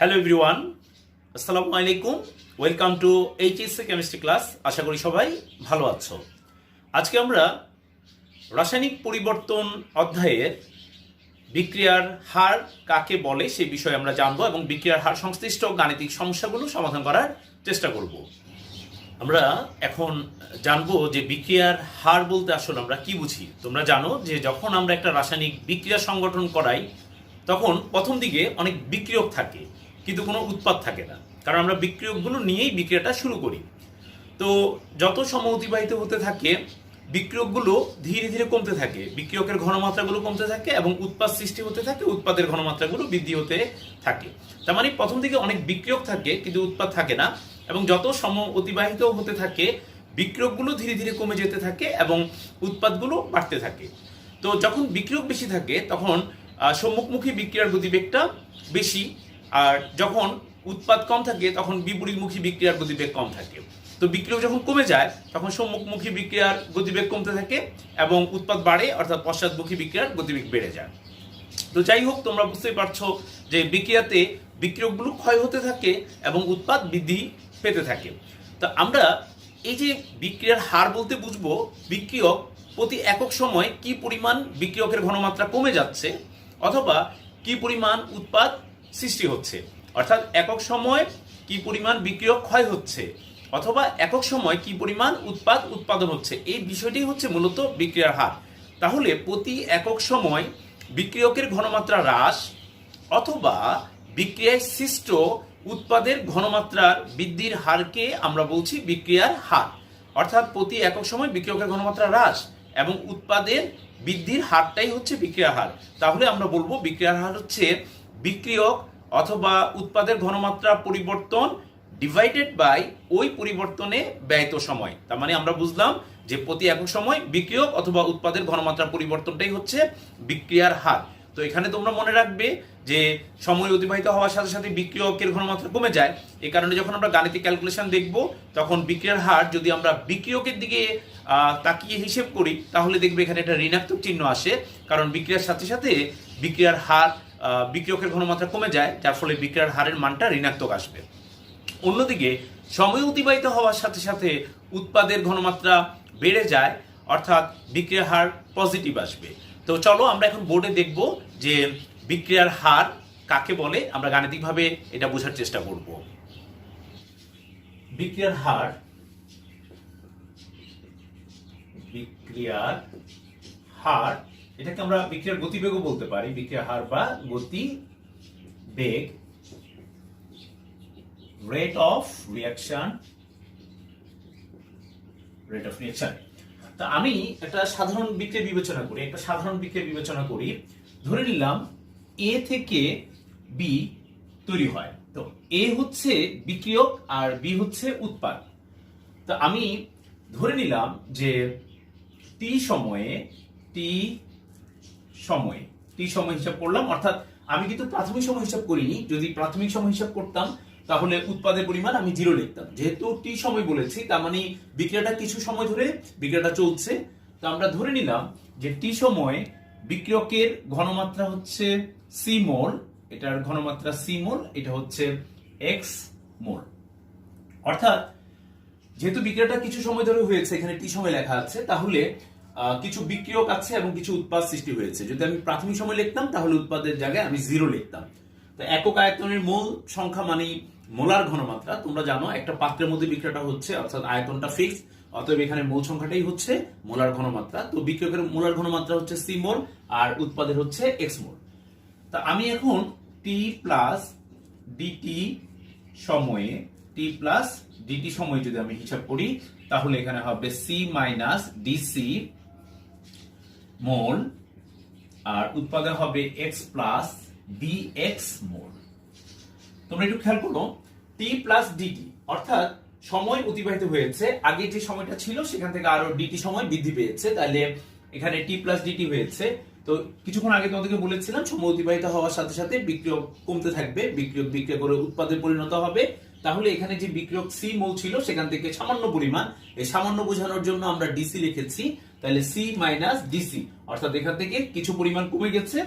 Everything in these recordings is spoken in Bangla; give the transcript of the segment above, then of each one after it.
হ্যালো এভরিওয়ান, আসসালামু আলাইকুম। Welcome to HSC chemistry class. আশা করি সবাই ভালো আছো। আজকে আমরা রাসায়নিক পরিবর্তন অধ্যায়ের বিক্রিয়ার হার কাকে বলে সেই বিষয়ে আমরা জানবো এবং বিক্রিয়ার হার সংশ্লিষ্ট গাণিতিক সমস্যাগুলো সমাধান করার চেষ্টা করব। আমরা এখন জানবো যে বিক্রিয়ার হার বলতে আসলে আমরা কি বুঝি। তোমরা জানো যে যখন আমরা একটা রাসায়নিক বিক্রিয়া সংগঠন করাই তখন প্রথম দিকে অনেক বিক্রিয়ক থাকে কিন্তু কোনো উৎপাদ থাকে না, কারণ আমরা বিক্রিয়কগুলো নিয়েই বিক্রিয়াটা শুরু করি। তো যত সময় অতিবাহিত হতে থাকে বিক্রিয়কগুলো ধীরে ধীরে কমতে থাকে, বিক্রিয়কের ঘনমাত্রাগুলো কমতে থাকে এবং উৎপাদ সৃষ্টি হতে থাকে, উৎপাদের ঘনমাত্রাগুলো বৃদ্ধি হতে থাকে। তার মানে প্রথম দিকে অনেক বিক্রিয়ক থাকে কিন্তু উৎপাদ থাকে না, এবং যত সময় অতিবাহিত হতে থাকে বিক্রিয়কগুলো ধীরে ধীরে কমে যেতে থাকে এবং উৎপাদগুলো বাড়তে থাকে। তো যখন বিক্রিয়ক বেশি থাকে তখন সম্মুখমুখী বিক্রিয়ার গতিবেগটা বেশি, আর যখন উৎপাদ কম থাকে তখন বিপরীতমুখী বিক্রিয়ার গতিবেগ কম থাকে। তো বিক্রিয়ক যখন কমে যায় তখন সম্মুখমুখী বিক্রিয়ার গতিবেগ কমতে থাকে এবং উৎপাদ বাড়ে, অর্থাৎ পশ্চাৎমুখী বিক্রিয়ার গতিবেগ বেড়ে যায়। তো যাই হোক, তোমরা বুঝতেই পারছো যে বিক্রিয়াতে বিক্রিয়কগুলো ক্ষয় হতে থাকে এবং উৎপাদ বৃদ্ধি পেতে থাকে। তো আমরা এই যে বিক্রিয়ার হার বলতে বুঝবো বিক্রিয়ক প্রতি একক সময় কি পরিমাণ বিক্রিয়কের ঘনমাত্রা কমে যাচ্ছে অথবা কি পরিমাণ উৎপাদ সৃষ্টি হচ্ছে, অর্থাৎ একক সময় কি পরিমাণ বিক্রিয়ক ক্ষয় হচ্ছে অথবা একক সময় কি পরিমাণ উৎপাদন হচ্ছে, এই বিষয়টি হচ্ছে মূলত বিক্রিয়ার হার। তাহলে প্রতি একক সময় বিক্রিয়কের ঘনমাত্রা হ্রাস অথবা বিক্রিয়ায় সৃষ্ট উৎপাদের ঘনমাত্রার বৃদ্ধির হারকে আমরা বলছি বিক্রিয়ার হার। অর্থাৎ প্রতি একক সময় বিক্রিয়কের ঘনমাত্রা হ্রাস এবং উৎপাদের বৃদ্ধির হারটাই হচ্ছে বিক্রিয়ার হার। তাহলে আমরা বলবো বিক্রিয়ার হার হচ্ছে বিক্রিয়ক অথবা উৎপাদের ঘনমাত্রা পরিবর্তন ডিভাইডেড বাই ওই পরিবর্তনে ব্যয়িত সময়। তার মানে আমরা বুঝলাম যে প্রতি একক সময় বিক্রিয়ক অথবা উৎপাদের ঘনমাত্রা পরিবর্তনটাই হচ্ছে বিক্রিয়ার হার। তো এখানে তোমরা মনে রাখবে যে সময় অতিবাহিত হওয়ার সাথে সাথে বিক্রিয়কের ঘনমাত্রা কমে যায়। এই কারণে যখন আমরা গাণিতিক ক্যালকুলেশন দেখব তখন বিক্রিয়ার হার যদি আমরা বিক্রিয়কের দিকে তাকিয়ে হিসেব করি তাহলে দেখবে এখানে একটা ঋণাত্মক চিহ্ন আসে, কারণ বিক্রিয়ার সাথে সাথে বিক্রিয়ার হার বিক্রিয়কের ঘনমাত্রা কমে যায়, যার ফলে বিক্রিয়ার হারের মানটা ঋণাত্মক আসবে। অন্যদিকে সময় অতিবাহিত হওয়ার সাথে সাথে উৎপাদের ঘনমাত্রা বেড়ে যায়, অর্থাৎ বিক্রিয়ার হার পজিটিভ আসবে। তো চলো আমরা এখন বোর্ডে দেখব যে বিক্রিয়ার হার কাকে বলে, আমরা গাণিতিকভাবে এটা বোঝার চেষ্টা করব। বিক্রিয়ার হার, বিক্রিয়ার হার এটাকে আমরা বিক্রিয়ার গতিবেগও বলতে পারি। বিক্রিয়ার হার বা গতিবেগ, রেট অফ রিঅ্যাকশন, তা আমি একটা সাধারণ বিক্রিয়া বিবেচনা করি, ধরে নিলাম এ থেকে বি তৈরি হয়। তো এ হচ্ছে বিক্রিয়ক আর বি হচ্ছে উৎপাদ। তো আমি ধরে নিলাম যে টি সময়ে হিসাব করলাম, অর্থাৎ আমি কিন্তু প্রাথমিক সময় হিসাব করিনি। যদি প্রাথমিক সময় হিসাব করতাম তাহলে উৎপাদের পরিমাণ আমি 0 লিখতাম। যেহেতু টি সময় বলেছি তার মানে বিক্রিয়াটা কিছু সময় ধরে বিক্রিয়াটা চলছে। তো আমরা ধরে নিলাম যে টি সময়ে বিক্রিয়কের ঘনমাত্রা হচ্ছে সি মোল, এটার ঘনমাত্রা সি মোল, এটা হচ্ছে এক্স মোল। অর্থাৎ যেহেতু বিক্রিয়াটা কিছু সময় ধরে হয়েছে, এখানে টি সময় লেখা আছে, তাহলে কিছু বিক্রিয়ক আছে এবং কিছু উৎপাদ সৃষ্টি হয়েছে। যদি আমি প্রাথমিক সময় লিখতাম তাহলে উৎপাদের জায়গায় আমি 0 লিখতাম। তো একক আয়তনের মোল সংখ্যা মানে মোলার ঘনমাত্রা। তোমরা জানো একটা পাত্রের মধ্যে বিক্রিয়াটা হচ্ছে, অর্থাৎ আয়তনটা ফিক্স, অতএব এখানে মোল সংখ্যাটাই হচ্ছে মোলার ঘনমাত্রা। তো বিক্রিয়কের মোলার ঘনমাত্রা হচ্ছে সি মোল আর উৎপাদের হচ্ছে এক্স মোল। তা আমি এখন টি প্লাস ডিটি সময়ে যদি আমি হিসাব করি তাহলে এখানে হবে সি মাইনাস ডিসি মোল আর উৎপাদে হবে এক্স প্লাস ডিএক্স মোল। তোমরা একটু খেয়াল করো, টি প্লাস ডিটি অর্থাৎ সময় অতিবাহিত হয়েছে, আগে যে সময়টা ছিল সেখান থেকে আরো ডিটি সময় বৃদ্ধি পেয়েছে, তাহলে এখানে টি প্লাস ডিটি হয়েছে। তো কিছুক্ষণ আগে তোমাদেরকে বলেছিলাম সময় অতিবাহিত হওয়ার সাথে সাথে বিক্রিয়ক কমতে থাকবে, বিক্রিয়া করে উৎপাদে পরিণত হবে। তাহলে এখানে যে বিক্রিয়ক সি মোল ছিল সেখান থেকে সামান্য পরিমাণ, এই সামান্য বোঝানোর জন্য আমরা ডিসি লিখেছি। তাহলে সি মাইনাস ডিসি অর্থাৎ এখান থেকে কিছু পরিমাণ কমে গেছে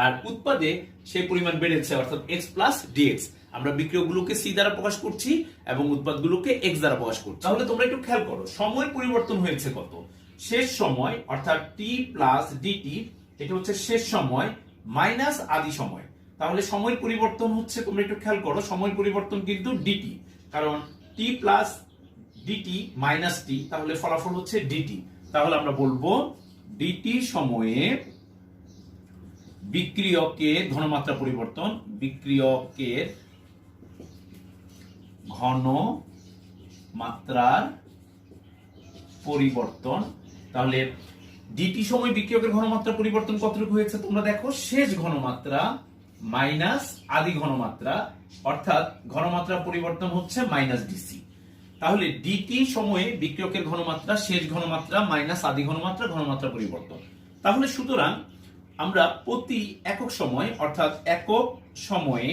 আর উৎপাদে সেই পরিমাণ বেড়েছে, অর্থাৎ এক্স প্লাস ডিএক্স। আমরা বিক্রিয়কগুলোকে সি দ্বারা প্রকাশ করছি এবং উৎপাদগুলোকে এক্স দ্বারা প্রকাশ করছি। তাহলে তোমরা একটু খেয়াল করো, সময়ের পরিবর্তন হয়েছে কত? শেষ সময় অর্থাৎ টি প্লাস ডিটি, এটা হচ্ছে শেষ সময় মাইনাস আদি সময়। তাহলে সময়ের পরিবর্তন হচ্ছে, তোমরা একটু খেয়াল করো, সময়ের পরিবর্তন কিন্তু ডিটি, কারণ টি প্লাস ডিটি মাইনাস টি, তাহলে ফলাফল হচ্ছে ডিটি। তাহলে আমরা বলবো ডিটি সময়ে বিক্রিয়কের ঘনমাত্রা পরিবর্তন, বিক্রিয়কের ঘনমাত্রার পরিবর্তন। তাহলে ডিটি সময় বিক্রিয়কের ঘনমাত্রা পরিবর্তন কতটুকু হয়েছে তোমরা দেখো, শেষ ঘনমাত্রা মাইনাস আদি ঘনমাত্রা, অর্থাৎ ঘনমাত্রা পরিবর্তন হচ্ছে মাইনাস ডিসি। তাহলে ডিটি সময়ে বিক্রিয়কের ঘনমাত্রা, শেষ ঘনমাত্রা মাইনাস আদি ঘনমাত্রা, ঘনমাত্রা পরিবর্তন। তাহলে সুতরাং আমরা প্রতি একক সময় অর্থাৎ একক সময়ে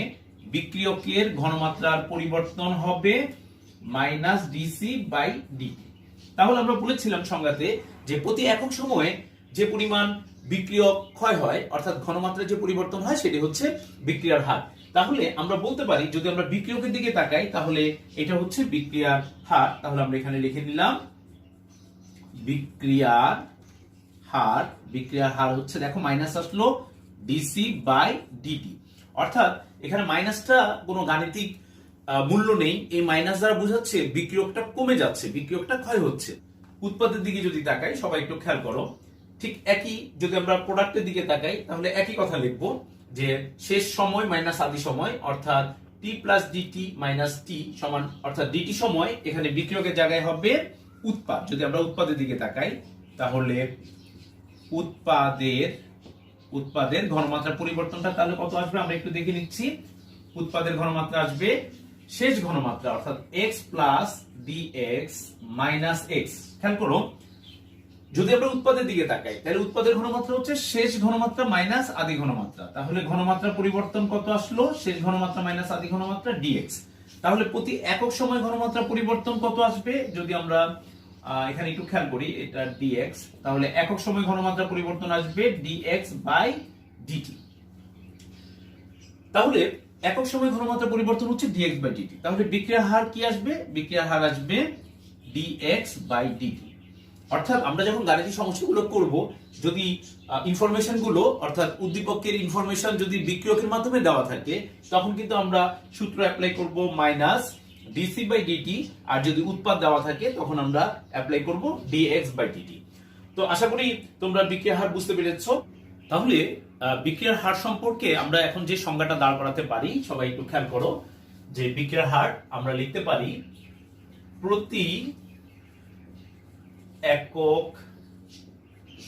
বিক্রিয়কের ঘনমাত্রার পরিবর্তন হবে মাইনাস ডিসি বাই ডিটি। তাহলে আমরা বলেছিলাম সংজ্ঞাতে যে প্রতি একক সময়ে যে পরিমাণ বিক্রিয়ক ক্ষয় হয় অর্থাৎ ঘনমাত্রার যে পরিবর্তন হয় সেটি হচ্ছে বিক্রিয়ার হার। তাহলে আমরা বলতে পারি, যদি আমরা বিক্রিয়কের দিকে তাকাই তাহলে এটা হচ্ছে বিক্রিয়ার হার। তাহলে আমরা এখানে লিখে নিলাম বিক্রিয়ার হার। বিক্রিয়ার হার হচ্ছে, দেখো মাইনাস আসলো ডিসি বাই ডিটি, অর্থাৎ এখানে মাইনাসটা কোনো গাণিতিক মূল্য নেই, এই মাইনাস দ্বারা বোঝাচ্ছে বিক্রিয়কটা কমে যাচ্ছে, বিক্রিয়কটা ক্ষয় হচ্ছে। উৎপাদের দিকে যদি তাকাই, সবাই একটু খেয়াল করো, ঠিক একই। যদি আমরা প্রোডাক্টের দিকে তাকাই তাহলে একই কথা লিখবো যে শেষ সময় মাইনাস আদি সময়, অর্থাৎ টি প্লাস ডিটি মাইনাস টি সমান, অর্থাৎ ডিটি সময় এখানে বিক্রিয়কের জায়গায় হবে উৎপাদ। যদি আমরা উৎপাদের দিকে তাকাই তাহলে উৎপাদের ঘনমাত্রা পরিবর্তনটা তাহলে কত আসবে আমরা একটু দেখে নিচ্ছি। উৎপাদের ঘনমাত্রা আসবে শেষ ঘনমাত্রা অর্থাৎ x plus dx minus x। খেয়াল করো, যদি আমরা উৎপাদের দিকে তাকাই তাহলে উৎপাদের ঘনমাত্রা হচ্ছে শেষ ঘনমাত্রা মাইনাস আদি ঘনমাত্রা। তাহলে ঘনমাত্রা পরিবর্তন কত আসলো? শেষ ঘনমাত্রা মাইনাস আদি ঘনমাত্রা dx। তাহলে প্রতি একক সময় ঘনমাত্রা পরিবর্তন কত আসবে? যদি আমরা এখানে একটু খেয়াল করি, এটা dx, তাহলে একক সময় ঘনমাত্রা পরিবর্তন আসবে dx বাই dt। তাহলে একক সময় ঘনমাত্রা পরিবর্তন হচ্ছে dx বাই dt। তাহলে বিক্রিয়ার হার কি আসবে? বিক্রিয়ার হার আসবে dx বাই dt। অর্থাৎ আমরা যখন গাণিতিক সমস্যাগুলো করব, যদি ইনফরমেশন গুলো অর্থাৎ উদ্দীপকের ইনফরমেশন যদি বিক্রিয়কের মাধ্যমে দেওয়া থাকে তখন কিন্তু আমরা সূত্র অ্যাপ্লাই করব মাইনাস ডিসি বাই ডিটি, আর যদি উৎপাদ দেওয়া থাকে তখন আমরা অ্যাপ্লাই করব dx বাই dt। তো আশা করি তোমরা বিক্রিয়ার হার বুঝতে পেরেছো। তাহলে বিক্রিয়ার হার সম্পর্কে আমরা এখন যে সংজ্ঞাটা দাঁড় করাতে পারি, সবাই একটু খেয়াল করো, যে বিক্রিয়ার হার আমরা লিখতে পারি প্রতি একক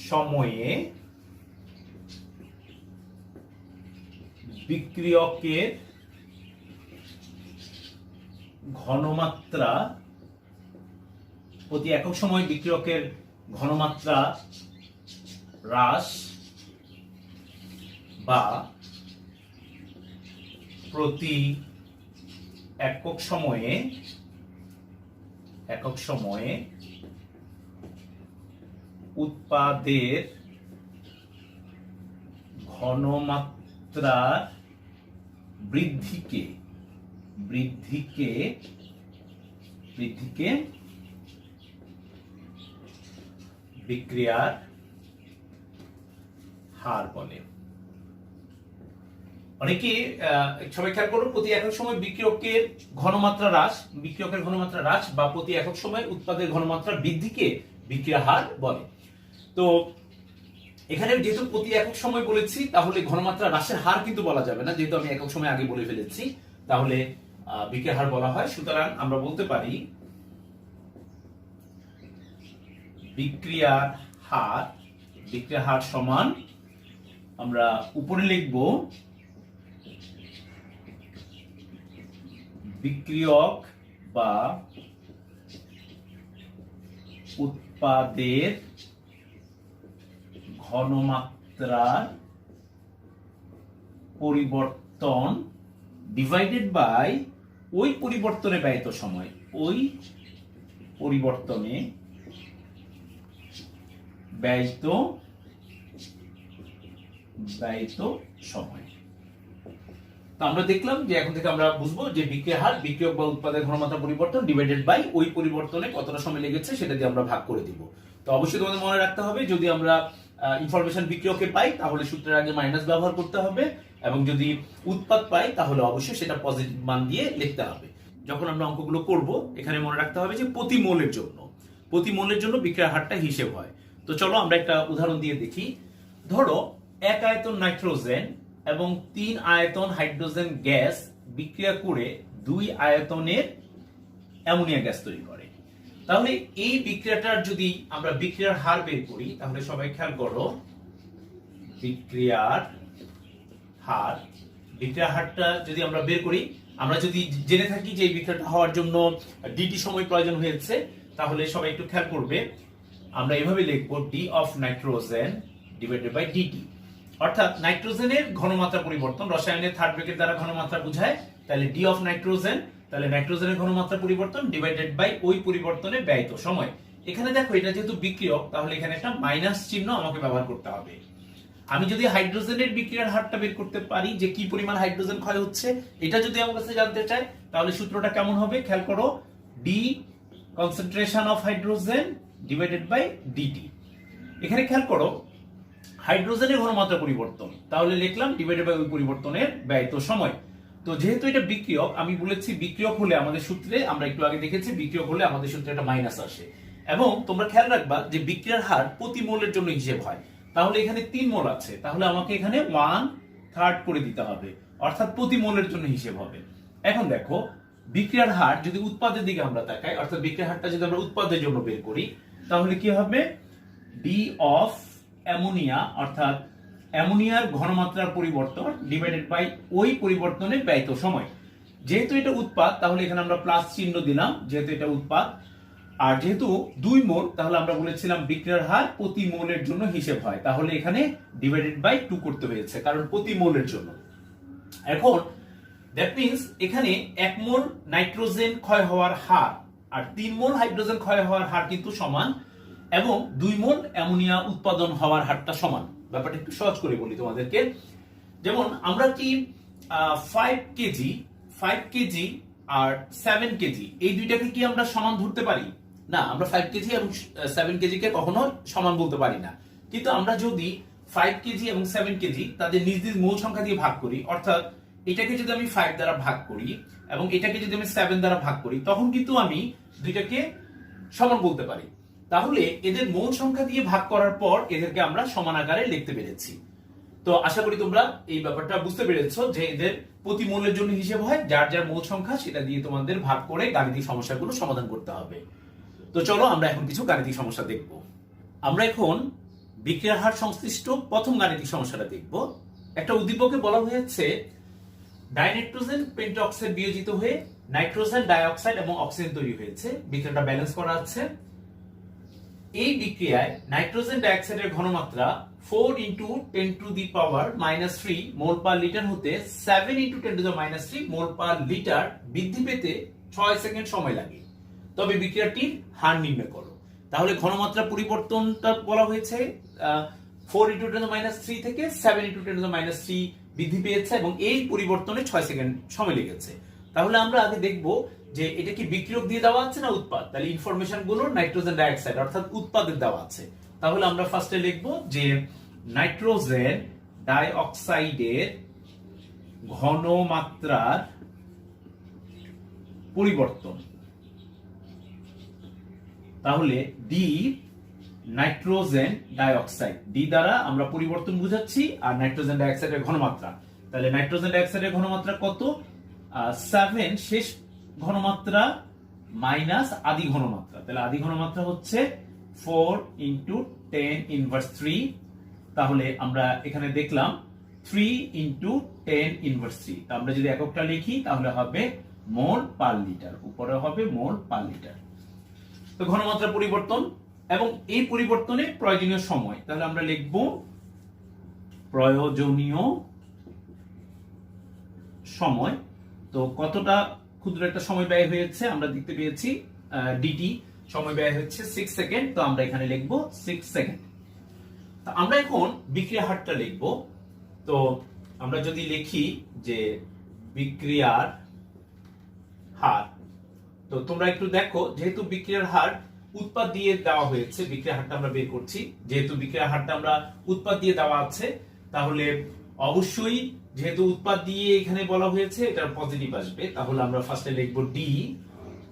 সময়ে বিক্রিয়কের ঘনমাত্রা, প্রতি একক সময়ে বিক্রিয়কের ঘনমাত্রা হ্রাস বা প্রতি একক সময়ে উৎপাদের ঘনমাত্রার বৃদ্ধিকে বিক্রিয়ার হার বলে। অনেকে সবাই খেয়াল করো, প্রতি একক সময় বিক্রিয়কের ঘনমাত্রা হ্রাস বা প্রতি একক সময় উৎপাদের ঘনমাত্রা বৃদ্ধিকে বিক্রিয়ার হার বলে। তো এখানে যেহেতু প্রতি একক সময় বলেছি, তাহলে ঘনমাত্রা হ্রাসের হার কিন্তু বলা যাবে না, যেহেতু আমি একক সময় আগে বলে ফেলেছি, তাহলে বিক্রিয়ার হার বলা হয়। সুতরাং আমরা বলতে পারি বিক্রিয়ার হার সমান, আমরা উপরে লিখব বিক্রিয়ক বা উৎপাদের ঘনমাত্রার পরিবর্তন ডিভাইডেড বাই ওই পরিবর্তনে ব্যয়িত সময়, ওই পরিবর্তনে ব্যয়িত সময়। তো আমরা দেখলাম যে এখন থেকে আমরা বুঝবো যে বিক্রিয়ার হার বিক্রিয়ক বা উৎপাদের ঘনমাত্রা পরিবর্তন ডিভাইডেড বাই ওই পরিবর্তনে কতটা সময় লেগেছে সেটা দিয়ে আমরা ভাগ করে দিব। তো অবশ্যই তোমাদের মনে রাখতে হবে, যদি আমরা ইনফরমেশন বিক্রিয়কে পাই তাহলে সূত্রের আগে মাইনাস ব্যবহার করতে হবে, এবং যদি উৎপাদ পাই তাহলে অবশ্যই সেটা পজিটিভ মান দিয়ে লিখতে হবে। যখন আমরা অঙ্কগুলো করব এখানে মনে রাখতে হবে যে প্রতি মোলের জন্য বিক্রিয়ার হারটা হিসেব হয়। তো চলো আমরা একটা উদাহরণ দিয়ে দেখি। ধরো 1 আয়তন নাইট্রোজেন এবং 3 আয়তন হাইড্রোজেন গ্যাস বিক্রিয়া করে 2 আয়তনের অ্যামোনিয়া গ্যাস তৈরি করে। তাহলে এই বিক্রিয়াটার যদি আমরা বিক্রিয়ার হার বের করি, তাহলে সবাই খেয়াল করো, বিক্রিয়ার হারটা যদি আমরা বের করি, আমরা যদি জেনে থাকি যে এই বিক্রিয়াটা হওয়ার জন্য ডিটি সময় প্রয়োজন হয়েছে, তাহলে সবাই একটু খেয়াল করবে, আমরা এভাবে লিখব D of nitrogen divided by DT. অর্থাৎ নাইট্রোজেনের ঘনমাত্রা পরিবর্তন, রসায়নের থার্ড ব্র্যাকেট দ্বারা ঘনমাত্রা বোঝায়, তাহলে ডি অফ নাইট্রোজেন, তাহলে নাইট্রোজেনের ঘনমাত্রা পরিবর্তন ডিভাইডেড বাই ওই পরিবর্তনে ব্যয়িত সময়। এখানে দেখো এটা যেহেতু বিক্রিয়ক, তাহলে এখানে একটা মাইনাস চিহ্ন আমাকে ব্যবহার করতে হবে। আমি যদি হাইড্রোজেনের বিক্রিয়ার হারটা বের করতে পারি, যে কি পরিমাণ হাইড্রোজেন ক্ষয় হচ্ছে, এটা যদি আমার কাছে জানতে চাই, তাহলে সূত্রটা কেমন হবে খেয়াল করো, D concentration of hydrogen divided by DT. এখানে খেয়াল করো হাইড্রোজেনের ঘনমাত্রা পরিবর্তন, তাহলে লিখলাম ডিভাইডেড বাই ওই পরিবর্তনের ব্যয়িত সময়। তো যেহেতু এটা বিক্রিয়ক, আমি বলেছি বিক্রিয়ক হলে আমাদের সূত্রে, আমরা একটু আগে দেখেছি বিক্রিয়ক হলে আমাদের সূত্রে একটা মাইনাস আসে। এবং তোমরা খেয়াল রাখবা যে বিক্রিয়ার হার প্রতি মোলের জন্য হিসেব হয়। তাহলে এখানে 3 মোল আছে, তাহলে আমাকে এখানে 1/3 করে দিতে হবে, অর্থাৎ প্রতি মোলের জন্য হিসেব হবে। এখন দেখো বিক্রিয়ার হার যদি উৎপাদের দিকে আমরা তাকাই, অর্থাৎ বিক্রিয়ার হারটা যদি আমরা উৎপাদের জন্য বের করি, তাহলে কি হবে, ডি অফ অ্যামোনিয়া, অর্থাৎ অ্যামোনিয়ার ঘনমাত্রার পরিবর্তন ডিভাইডেড বাই ওই পরিবর্তনের ব্যয়িত সময়। যেহেতু এটা উৎপাদ, তাহলে এখানে আমরা প্লাস চিহ্ন দিলাম, যেহেতু এটা উৎপাদ। আর যেহেতু 2 মোল, তাহলে আমরা বলেছিলাম বিক্রিয়ার হার প্রতি মোলের জন্য হিসেব হয়, তাহলে এখানে ডিভাইডেড বাই 2 করতে হয়েছে, কারণ প্রতি মোলের জন্য। এখন দ্যাট মিন্স এখানে 1 মোল নাইট্রোজেন ক্ষয় হওয়ার হার আর 3 মোল হাইড্রোজেন ক্ষয় হওয়ার হার কিন্তু সমান, এবং 2 মোল অ্যামোনিয়া উৎপাদন হওয়ার হারটা সমান। ব্যাপারটা একটু সহজ করে বলি তোমাদেরকে। যেমন আমরা কি 5 কেজি আর 7 কেজি এই দুইটাকে কি আমরা সমান ধরতে পারি? না, আমরা 5 কেজি এবং 7 কেজি কে কখনো সমান বলতে পারি না। কিন্তু আমরা যদি 5 কেজি এবং 7 কেজি তাদের নিজ নিজ মোল সংখ্যা দিয়ে ভাগ করি, অর্থাৎ এটাকে যদি আমি 5 দ্বারা ভাগ করি এবং এটাকে যদি আমি 7 দ্বারা ভাগ করি, তখন কিন্তু আমি দুইটাকে সমান বলতে পারি। তাহলে এদের মোল সংখ্যা দিয়ে ভাগ করার পর এদেরকে আমরা সমান আকারে লিখতে পেরেছি। তো আশা করি তোমরা এই ব্যাপারটা বুঝতে পেরেছো যে এদের প্রতি মোলের জন্য হিসেব হয়, যার যার মোল সংখ্যা সেটা দিয়ে তোমাদের ভাগ করে গাণিতিক সমস্যাগুলো সমাধান করতে হবে। তো চলো আমরা এখন কিছু গাণিতিক সমস্যা দেখব। আমরা এখন বিক্রিয়ার হার সংশ্লিষ্ট প্রথম গাণিতিক সমস্যাটা দেখব। একটা উদ্দীপকে বলা হয়েছে ডাইনাইট্রোজেন পেন্টঅক্সাইড বিয়োজিত হয়ে নাইট্রোজেন ডাইঅক্সাইড এবং অক্সিজেন তৈরি হয়েছে, বিক্রিয়াটা ব্যালেন্স করা আছে। এই বিক্রিয়ায় নাইট্রোজেন ডাইঅক্সাইডের ঘনমাত্রা 4 × 10⁻³ মোল পার লিটার হতে 7 × 10⁻³ মোল পার লিটার বৃদ্ধি পেতে 6 সেকেন্ড সময় লাগে। তবে বিক্রিয়াটির হার নির্ণয় করো। তাহলে ঘনমাত্রা পরিবর্তনটা বলা হয়েছে 4 × 10⁻³ থেকে 7 × 10⁻³ বৃদ্ধি পেয়েছে, এবং এই পরিবর্তনে 6 সেকেন্ড সময় লেগেছে। তাহলে আমরা আগে দেখব যে এটা কি বিক্রিয়ক দিয়ে দেওয়া আছে না উৎপাদ। তাহলে ইনফরমেশন গুলো নাইট্রোজেন ডাইঅক্সাইড অর্থাৎ উৎপাদের দেওয়া আছে। তাহলে আমরা ফার্স্টে লিখব যে নাইট্রোজেন ডাইঅক্সাইডের ঘনমাত্রার পরিবর্তন, তাহলে ডি নাইট্রোজেন ডাইঅক্সাইড, ডি দ্বারা আমরা পরিবর্তন বুঝাচ্ছি, আর নাইট্রোজেন ডাইঅক্সাইডের ঘনমাত্রা, তাহলে নাইট্রোজেন ডাইঅক্সাইডের ঘনমাত্রা কত, 7 শেষ ঘনমাত্রা মাইনাস আদি ঘনমাত্রা, তাহলে আদি ঘনমাত্রা হচ্ছে 4 × 10⁻³। তাহলে আমরা এখানে দেখলাম 3 × 10⁻³। তা আমরা যদি এককটা লিখি তাহলে হবে মোল পার লিটার, উপরে হবে মোল পার লিটার। তো ঘনমাত্রা পরিবর্তন এবং এই পরিবর্তনের প্রয়োজনীয় সময়, তাহলে আমরা লিখব প্রয়োজনীয় সময়। তো কতটা ক্ষুদ্র একটা সময় ব্যয় হয়েছে আমরা দেখতে পেয়েছি, ডিটি সময় ব্যয় হচ্ছে 6 সেকেন্ড। তো আমরা এখানে লিখব 6 সেকেন্ড। তো আমরা এখন বিক্রিয়া হারটা লিখব। তো আমরা যদি লিখি যে বিক্রিয়ার হার। তো তোমরা একটু দেখো, যেহেতু বিক্রিয়ার হার উৎপাদ দিয়ে দেওয়া হয়েছে, বিক্রিয়ার হারটা আমরা বের করছি, যেহেতু বিক্রিয়ার হারটা আমরা উৎপাদ দিয়ে দেওয়া আছে, তাহলে অবশ্যই যেহেতু উৎপাদ দিয়ে এখানে বলা হয়েছে এটার পজিটিভ আসবে। তাহলে আমরা ফার্স্টে লিখব ডি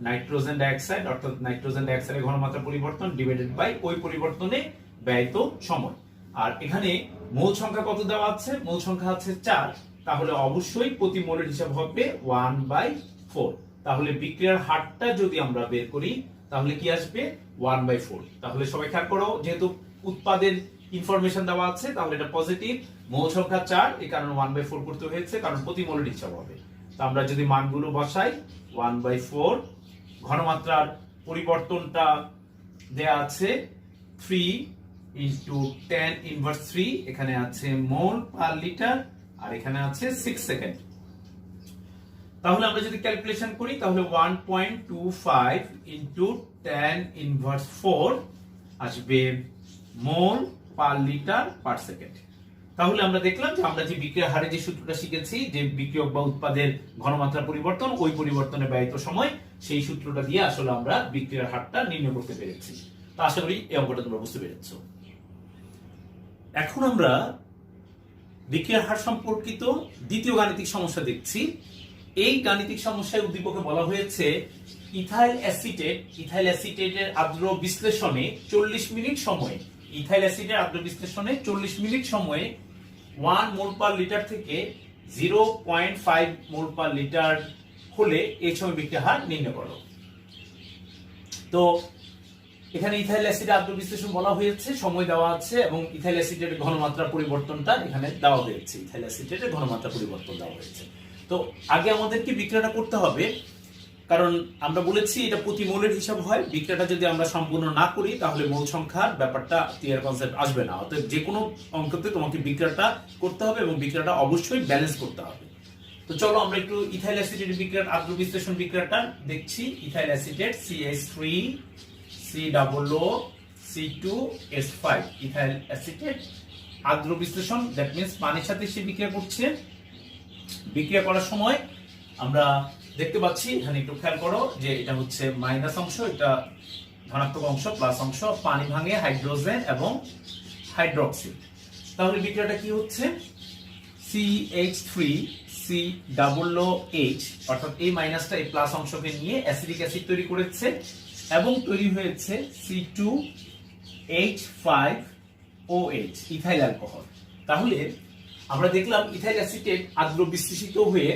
নাইট্রোজেন ডাইঅক্সাইড, অর্থাৎ নাইট্রোজেন ডাইঅক্সাইডের ঘনমাত্রা পরিবর্তন ডিভাইডেড বাই ওই পরিবর্তনে ব্যয়িত সময়। আর এখানে মোল সংখ্যা কত দেওয়া আছে? মোল সংখ্যা আছে 4, তাহলে অবশ্যই প্রতি মোলের হিসাব হবে 1/4। তাহলে বিক্রিয়ার হারটা যদি আমরা বের করি তাহলে কি আসবে? 1/4। তাহলে সবাই খেয়াল করো, যেহেতু উৎপাদের ইনফরমেশন দেওয়া আছে তাহলে এটা পজিটিভ, মোল সংখ্যা 4, এই কারণে 1/4 করতে হয়েছে, কারণ প্রতি মোলের হিসাব হবে। তো আমরা যদি মানগুলো বসাই 1/4, ঘনমাত্রার পরিবর্তনটা দেয়া আছে 3 × 10⁻³ এখানে আছে মোল পার লিটার, আর এখানে আছে 6 সেকেন্ড। তাহলে আমরা যদি ক্যালকুলেশন করি তাহলে 1.25 × 10⁻⁴ আসবে মোল পার লিটার পার সেকেন্ড। তাহলে আমরা দেখলাম যে আমরা যে বিক্রিয়ার হারে যে সূত্রটা শিখেছি, যে বিক্রিয়ক বা উৎপাদের ঘনমাত্রা পরিবর্তন, ওই পরিবর্তনে ব্যয়িত সময়, সেই সূত্রটা দিয়ে আসলে আমরা বিক্রিয়ার হারটা নির্ণয় করতে পেরেছি। তো আশা করি এই অঙ্কটা তোমরা বুঝতে পেরেছো। এখন আমরা বিক্রিয়ার হার সম্পর্কিত দ্বিতীয় গাণিতিক সমস্যা দেখছি। এই গাণিতিক সমস্যায় উদ্দীপকে বলা হয়েছে ইথাইল অ্যাসিটেটের আর্দ্র বিশ্লেষণে 40 মিনিট সময়ে, ইথাইল অ্যাসিডের আর্দ্র বিশ্লেষণে 40 মিনিট সময়ে 1 মোল পার লিটার থেকে 0.5 মোল পার লিটার হলে এই সময় বিক্রিয়ার হার নির্ণয় করো। তো এখানে ইথাইল অ্যাসিডের আর্দ্র বিশ্লেষণ বলা হয়েছে, সময় দেওয়া আছে, এবং ইথাইল অ্যাসিডের ঘনমাত্রা পরিবর্তনটা এখানে দেওয়া হয়েছে, ইথাইল অ্যাসিডের ঘনমাত্রা পরিবর্তন দেওয়া হয়েছে। তো আগে আমাদেরকে বিক্রিয়াটা করতে হবে, কারণ আমরা বলেছি এটা প্রতি মোলের হিসাব হয়। বিক্রিয়াটা যদি আমরা সম্পূর্ণ না করি তাহলে মোল সংখ্যার ব্যাপারটা ক্লিয়ার কনসেপ্ট আসবে না। অতএব যে কোনো অঙ্কতে তোমাকে বিক্রিয়াটা করতে হবে এবং বিক্রিয়াটা অবশ্যই ব্যালেন্স করতে হবে। তো চলো আমরা একটু ইথাইল অ্যাসিটেট বিক্রিয়ার আর্দ্র বিশ্লেষণ বিক্রিয়াটা দেখছি। Ethyl acetate CH3 COO C2H5, ethyl acetate আর্দ্র বিশ্লেষণ, দ্যাট মিন্স পানির সাথে সে বিক্রিয়া করছে। বিক্রিয়া করার সময় আমরা দেখতে পাচ্ছি, এখানে একটু খেয়াল করো যে এটা হচ্ছে মাইনাস অংশ, এটা ধনাত্মক অংশ, প্লাস অংশ, পানি ভাঙে হাইড্রোজেন এবং হাইড্রোক্সিড। তাহলে বিক্রিয়াটা কি হচ্ছে? CH3 COOH, অর্থাৎ এই মাইনাসটা এই প্লাস অংশকে নিয়ে অ্যাসিডিক অ্যাসিড তৈরি করেছে এবং তৈরি হয়েছে C2H5OH, ইথাইল অ্যালকোহল। তাহলে আমরা দেখলাম ইথাইল অ্যাসিটেট আর্দ্র বিশ্লেষিত হয়ে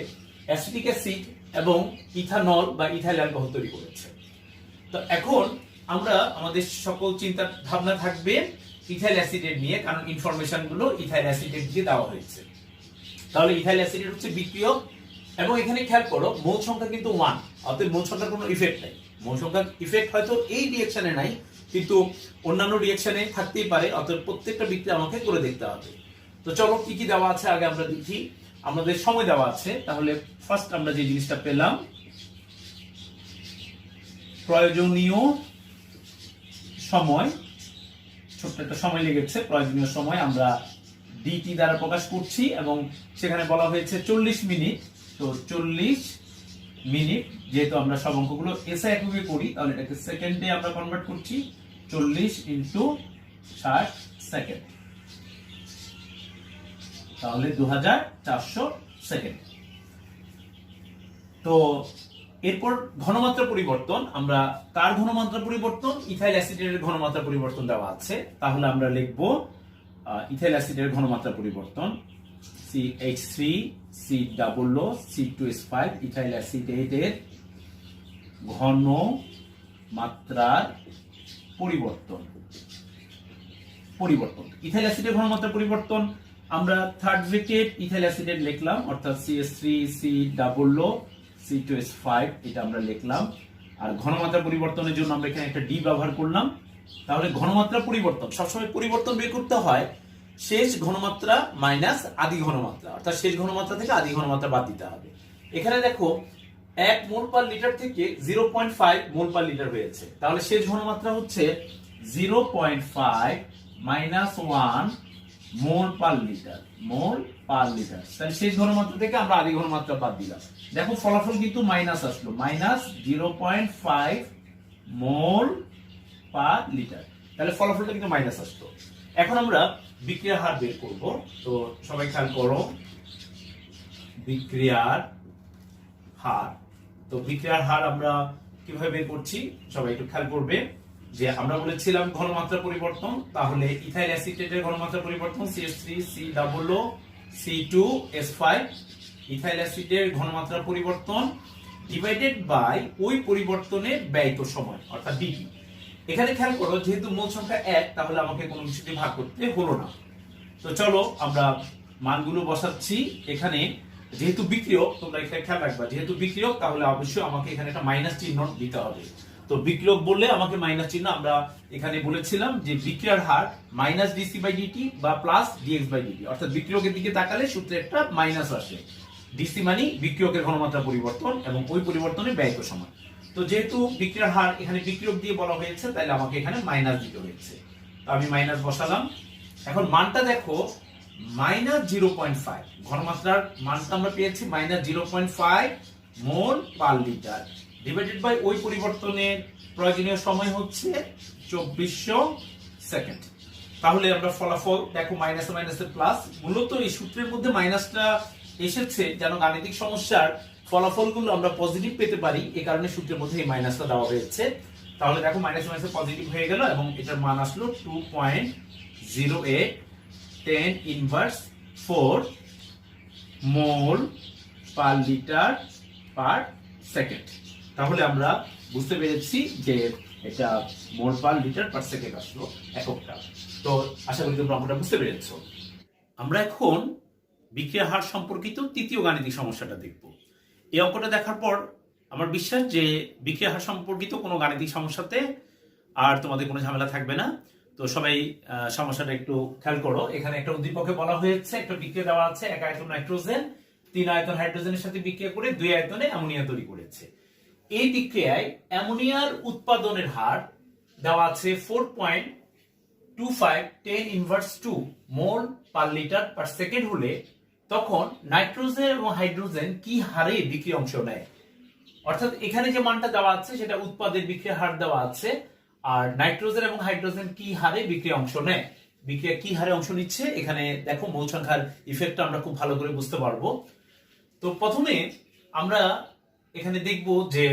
অ্যাসিটিক অ্যাসিড এবং ইথানল বা ইথাইল অ্যালকোহল তৈরি করেছে। তো এখন আমরা আমাদের সকল চিন্তা ভাবনা থাকবে ইথাইল অ্যাসিডেট নিয়ে, কারণ ইনফরমেশন গুলো ইথাইল অ্যাসিডেট দিয়ে দেওয়া হয়েছে। তাহলে ইথাইল অ্যাসিডেট হচ্ছে বিক্রিয়ক, এবং এখানে খেয়াল করো মোল সংখ্যা কিন্তু 1, অতএব মোল সংখ্যার কোনো ইফেক্ট নাই। মোল সংখ্যার ইফেক্ট হয়তো এই রিঅ্যাকশনে নাই, কিন্তু অন্যান্য রিঅ্যাকশনে থাকতেই পারে, অতএব প্রত্যেকটা বিক্রিয়া আমাকে করে দেখতে হবে। তো চলো কি কি দেওয়া আছে আগে আমরা দেখি। আমাদের সময় দেওয়া আছে, তাহলে ফার্স্ট আমরা যে জিনিসটা পেলাম, প্রয়োজনীয় সময়, ছোট্ট একটা সময় লেগেছে, প্রয়োজনীয় সময় আমরা ডিটি দ্বারা প্রকাশ করছি, এবং সেখানে বলা হয়েছে 40 মিনিট। তো 40 মিনিট, যেহেতু আমরা সব অঙ্কগুলো এসআই এককে করি তাহলে এটাকে সেকেন্ডে আমরা কনভার্ট করছি, 40 × 60 সেকেন্ড, তাহলে 2400 সেকেন্ড। তো এরপর ঘনমাত্রা পরিবর্তন, আমরা কার ঘনমাত্রা পরিবর্তন? ইথাইল অ্যাসিডের ঘনমাত্রা পরিবর্তন দেওয়া আছে, তাহলে আমরা লিখব ইথাইল অ্যাসিডের ঘনমাত্রা পরিবর্তন CH3 COO C2H5, ইথাইল অ্যাসিডের ঘনমাত্রার পরিবর্তন। ইথাইল অ্যাসিডের ঘনমাত্রা পরিবর্তন আমরা থার্ড ব্র্যাকেট ইথাইল অ্যাসিডেট লিখলাম, অর্থাৎ CH3 COO C2H5, এটা আমরা লিখলাম। আর ঘনমাত্রা পরিবর্তনের জন্য আমরা এখানে একটা ডি ব্যবহার করলাম। তাহলে ঘনমাত্রা পরিবর্তন, সবসময় পরিবর্তন বের করতে হয় শেষ ঘনমাত্রা মাইনাস আদি ঘনমাত্রা, অর্থাৎ শেষ ঘনমাত্রা থেকে আদি ঘনমাত্রা বাদ দিতে হবে। এখানে দেখো 1 মোল পার লিটার থেকে 0.5 মোল পার লিটার হয়েছে, তাহলে শেষ ঘনমাত্রা হচ্ছে 0.5 - 1 মোল পার লিটার, মোল পার লিটার। তাহলে শেষ ঘনমাত্রা থেকে আমরা আদি ঘনমাত্রা বাদ দিলাম। দেখো ফলাফল কিন্তু মাইনাস আসলো, মাইনাস 0.5 মোল পার লিটার। তাহলে ফলাফলটা কিন্তু মাইনাস আসলো। এখন আমরা বিক্রিয়ার হার বের করব। তো সবাই খেয়াল করো, বিক্রিয়ার হার। তো বিক্রিয়ার হার আমরা কিভাবে বের করছি সবাই একটু খেয়াল করবে। যে আমরা বলেছিলাম ঘনমাত্রা পরিবর্তন, তাহলে ইথাইল অ্যাসিটেটের ঘনমাত্রা পরিবর্তন CH3COO C2H5, ইথাইল অ্যাসিডের ঘনমাত্রা পরিবর্তন ডিভাইডেড বাই ওই পরিবর্তনের ব্যয়িত সময় অর্থাৎ ডিটি। এখানে খেয়াল করো যেহেতু মোল সংখ্যা 1, তাহলে আমাকে কোনো কিছু দিয়ে ভাগ করতে হলো না। তো চলো আমরা মানগুলো বসাচ্ছি। এখানে যেহেতু বিক্রিয়ক, তোমরা এখানে খেয়াল রাখবা, যেহেতু বিক্রিয়ক তাহলে অবশ্যই আমাকে এখানে একটা মাইনাস চিহ্ন দিতে হবে। তো বিক্রিয়ক বললে আমাকে মাইনাস চিহ্ন, আমরা এখানে বলেছিলাম যে বিক্রিয়ার হার মাইনাস ডিসি বাই ডিটি বা প্লাস ডিএক্স বাই ডিটি, অর্থাৎ বিক্রিয়কের দিকে তাকালে সূত্রে একটা মাইনাস আসে। ডিসি মানে বিক্রিয়কের ঘনমাত্রা পরিবর্তন এবং ওই পরিবর্তনের ব্যয়িত সময়। তো যেহেতু বিক্রিয়ার হার এখানে বিক্রিয়ক দিয়ে বলা হয়েছে, তাহলে আমাকে এখানে মাইনাস দিতে হয়েছে। তো আমি মাইনাস বসালাম। এখন মানটা দেখো মাইনাস 0.5, ঘনমাত্রার মানটা আমরা পেয়েছি minus 0.5 mole per litre divided by ওই পরিবর্তনের প্রয়োজনীয় সময় হচ্ছে 2400 সেকেন্ড। তাহলে আমরা ফলাফল দেখো মাইনাস মাইনাসে প্লাস। মূলত এই সূত্রের মধ্যে মাইনাসটা এসেছে যেন গাণিতিক সমস্যার ফলাফলগুলো আমরা পজিটিভ পেতে পারি, এই কারণে সূত্রের মধ্যে এই মাইনাসটা দেওয়া হয়েছে। তাহলে দেখো মাইনাস মাইনাসে পজিটিভ হয়ে গেল এবং এটার মান আসলো 2.08 10 ইনভার্স 4 মোল পার লিটার পার সেকেন্ড। তাহলে আমরা বুঝতে পেরেছি যে এটা মোল পার লিটার পার সেকেন্ড আসলো এককটা। তো আশা করি তোমরা অঙ্কটা বুঝতে পেরেছো। আমরা এখন বিক্রিয়া হার সম্পর্কিত তৃতীয় গাণিতিক সমস্যাটা দেখব। এই অঙ্কটা দেখার পর আমার বিশ্বাস যে বিক্রিয়া হার সম্পর্কিত কোনো গাণিতিক সমস্যাতে আর তোমাদের কোনো ঝামেলা থাকবে না। তো সবাই সমস্যাটা একটু খেয়াল করো। এখানে একটা উদ্দীপকে বলা হয়েছে একটা বিক্রিয়া দেওয়া আছে, 1 আয়তন নাইট্রোজেন 3 আয়তন হাইড্রোজেনের সাথে বিক্রিয়া করে 2 আয়তনে অ্যামোনিয়া তৈরি করেছে। এই বিক্রিয়ায় অ্যামোনিয়ার উৎপাদনের হার দেওয়া আছে 4.25 10 ইনভার্স 2 মোল পার লিটার পার সেকেন্ড হলে তখন নাইট্রোজেন এবং হাইড্রোজেন কি হারে বিক্রিয়া অংশ নেয়। অর্থাৎ এখানে যে মানটা দেওয়া আছে সেটা উৎপাদের বিক্রিয়া হার দেওয়া আছে, আর নাইট্রোজেন এবং হাইড্রোজেন কি হারে বিক্রিয়া অংশ নেয়, বিক্রিয়া কি হারে অংশ নিচ্ছে এখানে দেখো মৌল সংখ্যার ইফেক্টটা আমরা খুব ভালো করে বুঝতে পারবো। তো প্রথমে আমরা এখানে দেখব যে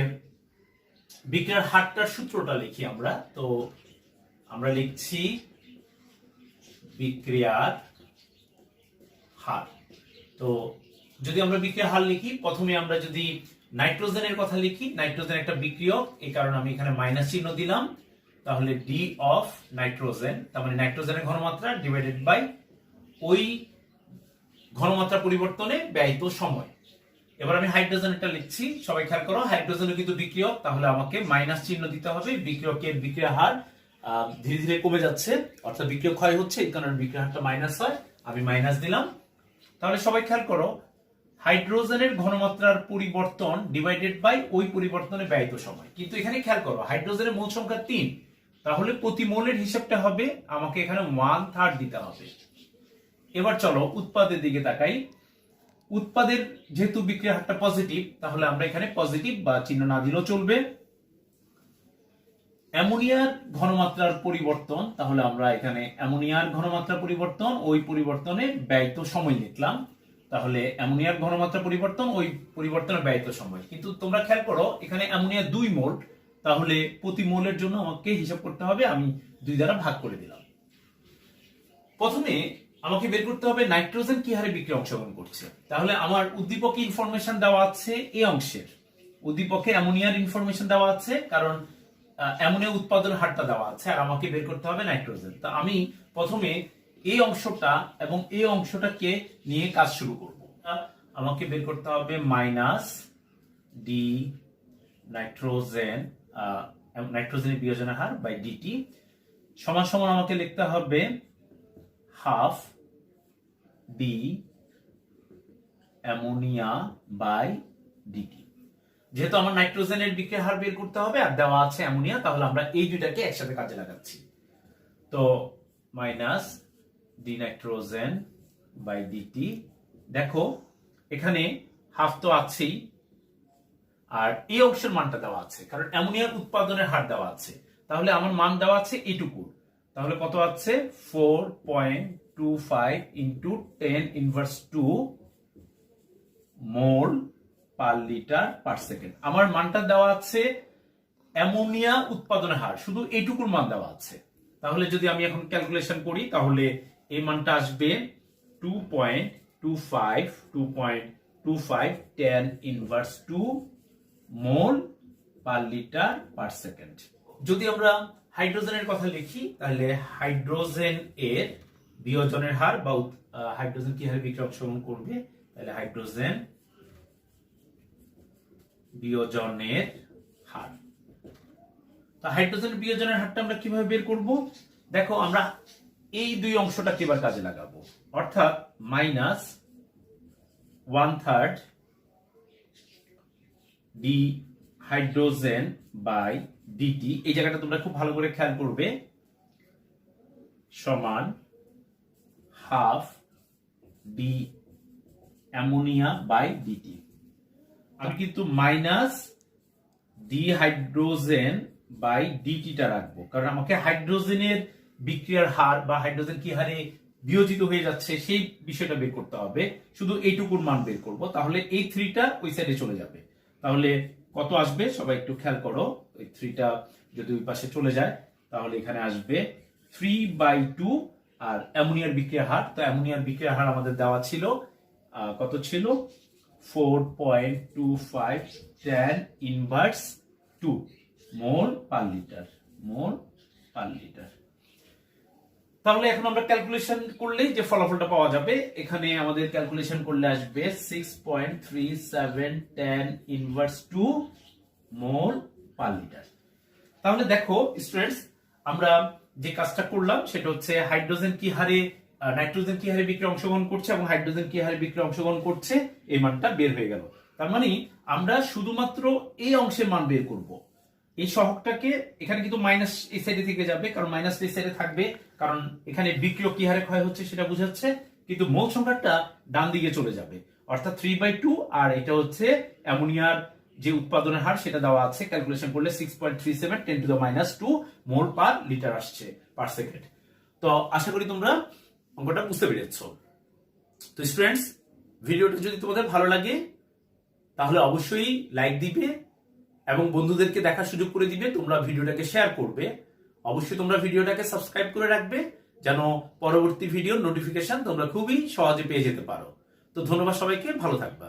বিক্রিয়ার হারটার সূত্রটা লিখি আমরা। তো আমরা লিখছি বিক্রিয়ার হার। তো যদি আমরা বিক্রিয়ার হার লিখি, প্রথমে আমরা যদি নাইট্রোজেনের কথা লিখি, নাইট্রোজেন একটা বিক্রিয়ক, এই কারণে আমি এখানে মাইনাস চিহ্ন দিলাম। তাহলে ডি অফ নাইট্রোজেন, তার মানে নাইট্রোজেনের ঘনমাত্রা ডিভাইডেড বাই ওই ঘনমাত্রা পরিবর্তনে ব্যয়িত সময়। এবার আমি হাইড্রোজেনটা লিখছি, সবাই খেয়াল করো হাইড্রোজেনও কিন্তু বিক্রিয়ক, তাহলে আমাকে মাইনাস চিহ্ন দিতে হবে। বিক্রিয়কের বিক্রিয়া হার ধীরে ধীরে কমে যাচ্ছে, অর্থাৎ বিক্রিয়ক ক্ষয় হচ্ছে, এই কারণে বিক্রিয়া হারটা মাইনাস হয়, আমি মাইনাস দিলাম। তাহলে সবাই খেয়াল করো হাইড্রোজেনের ঘনমাত্রার পরিবর্তন ডিভাইডেড বাই ওই পরিবর্তনে ব্যয়িত সময়। কিন্তু এখানে খেয়াল করো হাইড্রোজেনের মোল সংখ্যা 3, তাহলে প্রতি মোলের হিসাবটা হবে আমাকে এখানে 1/3 দিতে হবে। এবার চলো উৎপাদের দিকে তাকাই। উৎপাদের যেহেতু বিক্রিয়া হারটা পজিটিভ, তাহলে আমরা এখানে পজিটিভ বা চিহ্ন না দিলেও চলবে। অ্যামোনিয়ার ঘনমাত্রার পরিবর্তন, তাহলে আমরা এখানে অ্যামোনিয়ার ঘনমাত্রা পরিবর্তন ওই পরিবর্তনের ব্যয়িত সময় লিখলাম। তাহলে অ্যামোনিয়ার ঘনমাত্রা পরিবর্তন ওই পরিবর্তনের ব্যয়িত সময়। কিন্তু তোমরা খেয়াল করো এখানে অ্যামোনিয়া 2 মোল, তাহলে প্রতি মোলের জন্য আমাকে হিসাব করতে হবে, আমি 2 দ্বারা ভাগ করে দিলাম। প্রথমে আমাকে বের করতে হবে নাইট্রোজেন কি হারে বিক্রিয়া অংশগ্রহণ করছে। তাহলে আমার উদ্দীপকে ইনফরমেশন দেওয়া আছে এই অংশের, উদ্দীপকে অ্যামোনিয়ার ইনফরমেশন দেওয়া আছে, কারণ অ্যামোনিয়া উৎপাদন হারটা দেওয়া আছে, আর আমাকে বের করতে হবে নাইট্রোজেন। তা আমি প্রথমে এই অংশটা এবং এই অংশটাকে নিয়ে কাজ শুরু করব। আমাকে বের করতে হবে মাইনাস ডি নাইট্রোজেন, নাইট্রোজেনের বিয়োজনের হার বাই ডিটি সমান সমান আমাকে লিখতে হবে half D ammonia by DT. যেহেতু আমার নাইট্রোজেনের বিক্রিয়া হার বের করতে হবে আর দেওয়া আছে অ্যামোনিয়া, তাহলে আমরা এই দুইটাকে একসাথে কাজে লাগাচ্ছি। তো minus D nitrogen by DT. দেখো এখানে হাফ তো আছেই, আর এই অংশের মানটা দেওয়া আছে কারণ অ্যামোনিয়ার উৎপাদনের হার দেওয়া আছে। তাহলে আমার মান দেওয়া আছে এইটুকু, তাহলে কত আছে 4.25 ইন্টু 10⁻² মোল পার লিটার পার সেকেন্ড। আমার মানটা দেওয়া আছে অ্যামোনিয়া উৎপাদনের হার, শুধু এইটুকুর মান দেওয়া আছে। তাহলে যদি আমি এখন ক্যালকুলেশন করি তাহলে এই মানটা আসবে 2.25 10⁻² মোল পার লিটার পার সেকেন্ড। যদি আমরা হাইড্রোজেনের কথা লিখি তাহলে হাইড্রোজেন এর বিয়োজনের হার বা হাইড্রোজেন কি হারে বিক্রিয়া অংশগ্রহণ করবে, তাহলে হাইড্রোজেন বিয়োজনের হার। তো হাইড্রোজেন বিয়োজনের হারটা আমরা কিভাবে বের করব? দেখো আমরা এই দুই অংশটাকে এবার কাজে লাগাবো, অর্থাৎ -1/3 ডি হাইড্রোজেন বাই ডিটি, এই জায়গাটা তোমরা খুব ভালো করে খেয়াল করবে, সমান half D ammonia by DT. আমি কিন্তু মাইনাস ডি হাইড্রোজেন বাই ডিটিটা রাখবো, কারণ আমাকে হাইড্রোজেনের বিক্রিয়ার হার বা হাইড্রোজেন কি হারে বিয়োজিত হয়ে যাচ্ছে সেই বিষয়টা বের করতে হবে। শুধু এইটুকুর মান বের করব, তাহলে এই 3টা ওই সাইডে চলে যাবে। তাহলে কত আসবে সবাই একটু খেয়াল করো, ওই 3টা যদি ওই পাশে চলে যায় তাহলে এখানে আসবে 3/2। আর অ্যামোনিয়ার বিক্রিয়ার হার, তো অ্যামোনিয়ার বিক্রিয়ার হার আমাদের দেওয়া ছিল কত ছিল 4.25 10⁻² মোল পার লিটার, মোল পার লিটার। তাহলে এখন আমরা ক্যালকুলেশন করলেই যে ফলাফলটা পাওয়া যাবে, এখানে আমাদের ক্যালকুলেশন করলে আসবে 6.37 10⁻² মোল পার লিটার। তাহলে দেখো স্টুডেন্টস, আমরা যে কাজটা করলাম সেটা হচ্ছে হাইড্রোজেন কি হারে নাইট্রোজেন কি হারে বিক্রিয়া অংশগ্রহণ করছে এবং হাইড্রোজেন কি হারে বিক্রিয়া অংশগ্রহণ করছে, এই মানটা বের হয়ে গেল। তার মানে আমরা শুধুমাত্র এই অংশের মান বের করব। এই সহগটাকে এখানে কিন্তু মাইনাস এই সাইডে থেকে যাবে, কারণ মাইনাস এই সাইডে থাকবে, কারণ এখানে বিক্রিয়া কি হারে ক্ষয় হচ্ছে সেটা বোঝাচ্ছে, কিন্তু মোল সংখ্যাটা ডান দিকে চলে যাবে, অর্থাৎ 3/2। আর এটা হচ্ছে অ্যামোনিয়ার যে উৎপাদনের হার সেটা দেওয়া আছে, ক্যালকুলেশন করলে 6.37 10⁻² মোল পার লিটার আসছে পার সেকেন্ড। তো আশা করি তোমরা অঙ্কটা বুঝতে পেরেছো। তো স্টুডেন্টস, ভিডিওটা যদি তোমাদের ভালো লাগে তাহলে অবশ্যই লাইক দিবে এবং বন্ধুদেরকে দেখার সুযোগ করে দিবে। তোমরা ভিডিওটাকে শেয়ার করবে, অবশ্যই তোমরা ভিডিওটাকে সাবস্ক্রাইব করে রাখবে যেন পরবর্তী ভিডিওর নোটিফিকেশন তোমরা খুবই সহজে পেয়ে যেতে পারো। তো ধন্যবাদ সবাইকে, ভালো থাকবা।